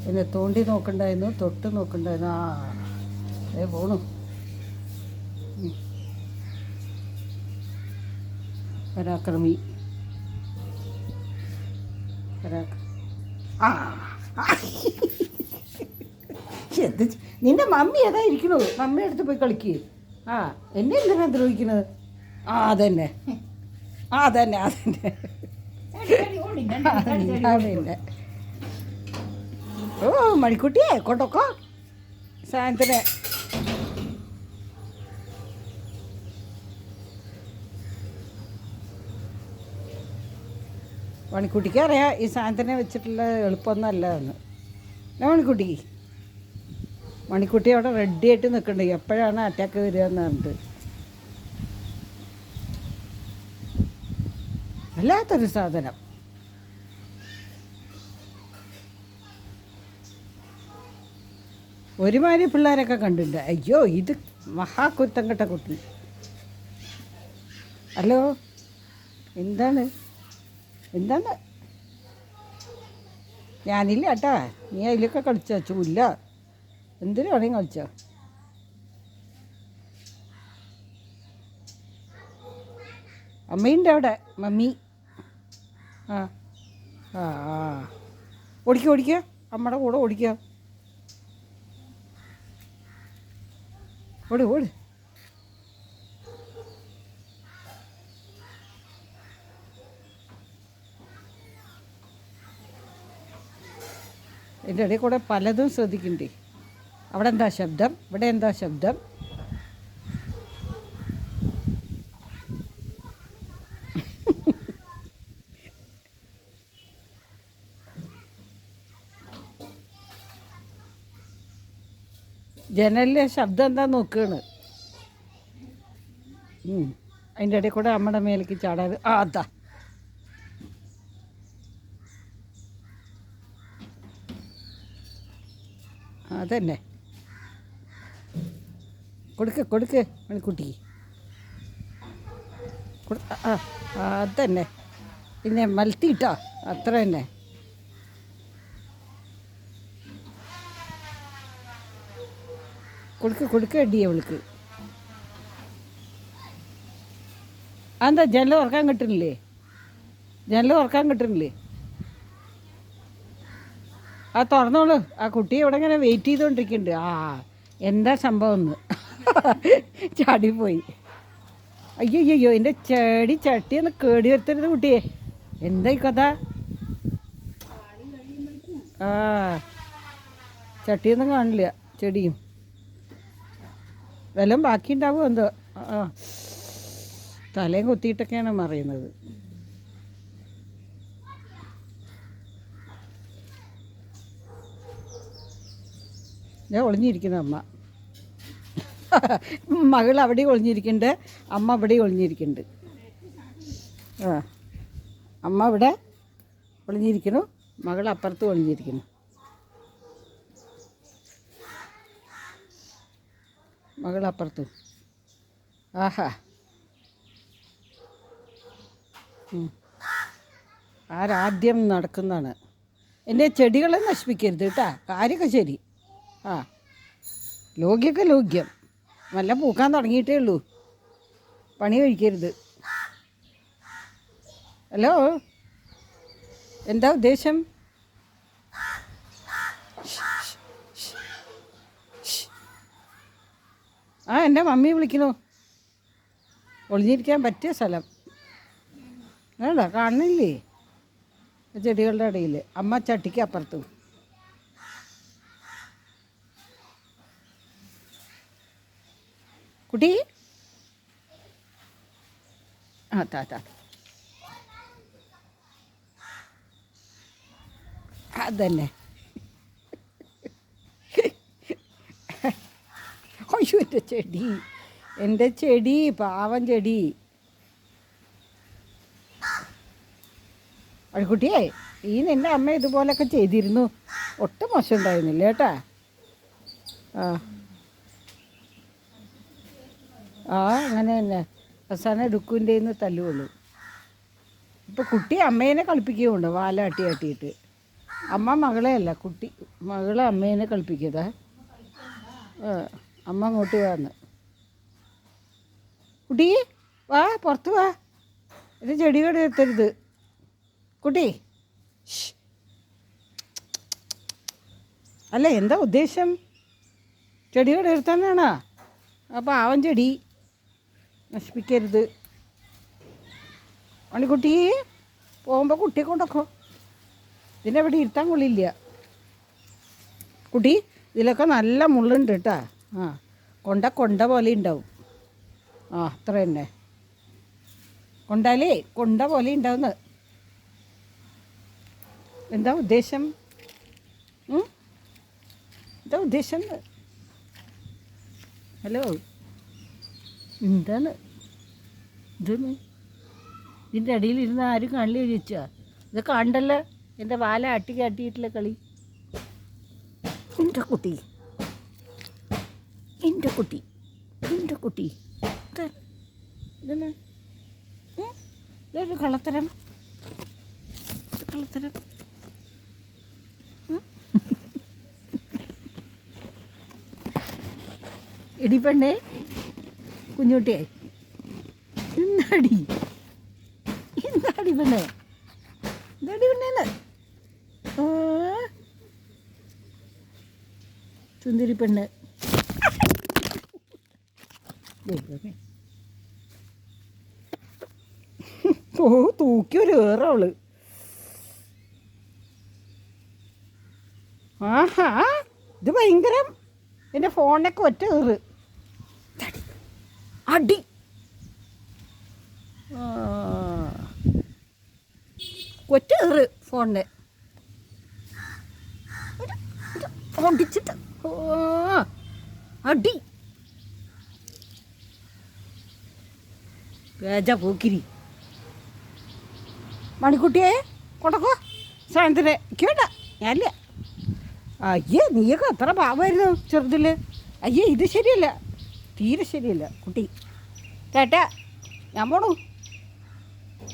എന്നെ തോണ്ടി നോക്കണ്ടായിരുന്നു, തൊട്ട് നോക്കണ്ടായിരുന്നു. പോണു. പരാക്രമി ആ എന്ത് നിന്റെ മമ്മി ഏതാ ഇരിക്കണു? മമ്മി അടുത്ത് പോയി കളിക്ക്. എന്നെ എന്തിനാ ദ്രോഹിക്കണത്? അതന്നെ അതന്നെ അതന്നെ അതന്നെ. ഓ മണിക്കുട്ടിയെ കൊണ്ടൊക്കോ സായന്തനെ. മണിക്കുട്ടിക്ക് അറിയാം ഈ സാധനത്തിനെ വെച്ചിട്ടുള്ള എളുപ്പമൊന്നുമല്ല എന്ന്. മണിക്കുട്ടി അവിടെ റെഡി ആയിട്ട് നിൽക്കണ്ട് എപ്പോഴാണ് അറ്റാക്ക് വരിക എന്ന് പറഞ്ഞിട്ട്. വല്ലാത്തൊരു സാധനം. ഒരുമാതിരി പിള്ളേരൊക്കെ കണ്ടിട്ടുണ്ട്. അയ്യോ ഇത് മഹാകുരുത്തം കെട്ട കുട്ടി. ഹലോ, എന്താണ് എന്താണ്? ഞാനില്ല കേട്ടാ, നീ അതിലൊക്കെ കളിച്ചോ. ചൂല്ല എന്തിനു വേണമെങ്കിൽ കളിച്ചോ. അമ്മയുണ്ട് അവിടെ, മമ്മി. ആ ആ ആ ഓടിക്കുക അമ്മയുടെ കൂടെ ഓടിക്കുക. ഓട് ഓട്. എൻ്റെ ഇടയിൽ കൂടെ പലതും ശ്രദ്ധിക്കണ്ടേ. അവിടെ എന്താ ശബ്ദം, ഇവിടെ എന്താ ശബ്ദം. ജനലിലെ ശബ്ദം എന്താ നോക്കുകയാണ്. അതിൻ്റെ ഇടയിൽ കൂടെ അമ്മയുടെ മേലേക്ക് ചാടാതെ അതാ. അതന്നെ കൊടുക്ക് മണിക്കുട്ടി. അതന്നെ. പിന്നെ മലത്തിയിട്ടോ അത്ര തന്നെ. കൊടുക്ക് അടിയെ അവൾക്ക്. അതെന്താ ജനൽ ഉറക്കാൻ കിട്ടുന്നില്ലേ? തുറന്നോളൂ. ആ കുട്ടി ഇവിടെ ഇങ്ങനെ വെയിറ്റ് ചെയ്തുകൊണ്ടിരിക്കുന്നുണ്ട്. എന്താ സംഭവം എന്ന് ചാടിപ്പോയി. അയ്യോ എൻ്റെ ചട്ടിയൊന്ന് കേടി വരുത്തരുത് കുട്ടിയെ. എന്തായി കഥ? ചട്ടിയൊന്നും കാണില്ല, ചെടിയും വല്ലതും ബാക്കി ഉണ്ടാവുമോ എന്തോ. തലയും കുത്തിയിട്ടൊക്കെയാണ് മറിയുന്നത്. ഞാൻ ഒളിഞ്ഞിരിക്കുന്ന അമ്മ. മകൾ അവിടെ ഒളിഞ്ഞിരിക്കുന്നുണ്ട്, അമ്മ ഇവിടെ ഒളിഞ്ഞിരിക്കുന്നുണ്ട്. അമ്മ ഇവിടെ ഒളിഞ്ഞിരിക്കുന്നു, മകൾ അപ്പുറത്ത് ഒളിഞ്ഞിരിക്കുന്നു. മകൾ അപ്പുറത്തും. ആരാദ്യം നടക്കുന്നതാണ്. എൻ്റെ ചെടികളെ നശിപ്പിക്കരുത് കേട്ടാ. കാര്യമൊക്കെ ശരി. ലോഗ്യം നല്ല പൂക്കാൻ തുടങ്ങിയിട്ടേ ഉള്ളൂ. പണി കഴിക്കരുത്. ഹലോ, എന്താ ഉദ്ദേശം? എൻ്റെ മമ്മി വിളിക്കണു. ഒളിഞ്ഞിരിക്കാൻ പറ്റിയ സ്ഥലം വേണ്ട, കാണുന്നില്ലേ ചെടികളുടെ ഇടയിൽ. അമ്മ ചട്ടിക്ക് അപ്പുറത്തും. കുട്ടി താ അതന്നെ. അയ്യോ എൻ്റെ ചെടി പാവം ചെടി. അഴിക്കുട്ടിയെ, നിൻ്റെ അമ്മ ഇതുപോലൊക്കെ ചെയ്തിരുന്നു. ഒട്ടും മോശം ഉണ്ടായിരുന്നില്ല കേട്ടാ. അങ്ങനെ തന്നെ. അവസാനം എടുക്കുൻ്റെ നിന്ന് തല്ലുകൊള്ളു. ഇപ്പോൾ കുട്ടി അമ്മേനെ കളിപ്പിക്കുകയുണ്ട് വാലാട്ടിയിട്ട്. അമ്മ മകളെ അല്ല കുട്ടി മകളെ അമ്മേനെ കളിപ്പിക്കതേ. അമ്മ അങ്ങോട്ട് വന്ന് കുട്ടി വാ പുറത്ത് വാ, ഇത് ചെടികൾ എടുത്തരുത് കുട്ടി. അല്ല എന്താ ഉദ്ദേശം? ചെടികൾ എടുത്താനാണോ? അപ്പോൾ ആവൻ ചെടി നശിപ്പിക്കരുത്. മണിക്കുട്ടി പോകുമ്പോൾ കുട്ടിയെ കൊണ്ടൊക്കോ, ഇതിനെവിടെ ഇരുത്താൻ കൊള്ളില്ല കുട്ടി. ഇതിലൊക്കെ നല്ല മുള്ളുണ്ട് കേട്ടാ. കൊണ്ട പോലെ ഉണ്ടാവും. അത്ര തന്നെ, കൊണ്ടാലേ കൊണ്ട പോലെ ഉണ്ടാവുന്ന. എന്താ ഉദ്ദേശം? എന്താ ഉദ്ദേശം? ഹലോ, എന്താണ് ഇതൊന്ന്? ഇതിൻ്റെ അടിയിൽ ഇരുന്ന് ആരും കാണില്ല ചോദിച്ചാ? ഇത് കണ്ടല്ലോ എൻ്റെ വാല കാട്ടിയിട്ടുള്ള കളി. എൻ്റെ കുട്ടി, എൻ്റെ കുട്ടി, എൻ്റെ കുട്ടി, ഇതെന്നാ ഇതൊരു കള്ളത്തരം, കള്ളത്തരം. ഇടിപ്പെണ്ണേ കുഞ്ഞുട്ടിയെ, എന്താടി എന്താടി പെണ്ണേ, എന്താടി പെണ്ണേന്ന്? സുന്ദരി പെണ്ണ്. തൂക്കി ഒരു ഏറെ അവള്. ആഹാ, ഇത് ഭയങ്കരം. എൻ്റെ ഫോണിനൊക്കെ ഒറ്റ ഏറ് അടി. ഒറ്റ ഏറ് ഫോണിന് ഒടിച്ചിട്ട് അടി. വേജ പോക്കിരി. മണിക്കുട്ടിയെ കൊണ്ടക്കോ സാധനത്തിന് കേട്ടാ. ഞാനില്ല. അയ്യേ, നീയൊക്കെ എത്ര പാവമായിരുന്നു ചെറുതിൽ. അയ്യേ, ഇത് ശരിയല്ല, തീരെ ശരിയല്ല കുട്ടി. ചേട്ടാ ഞാൻ പോണു.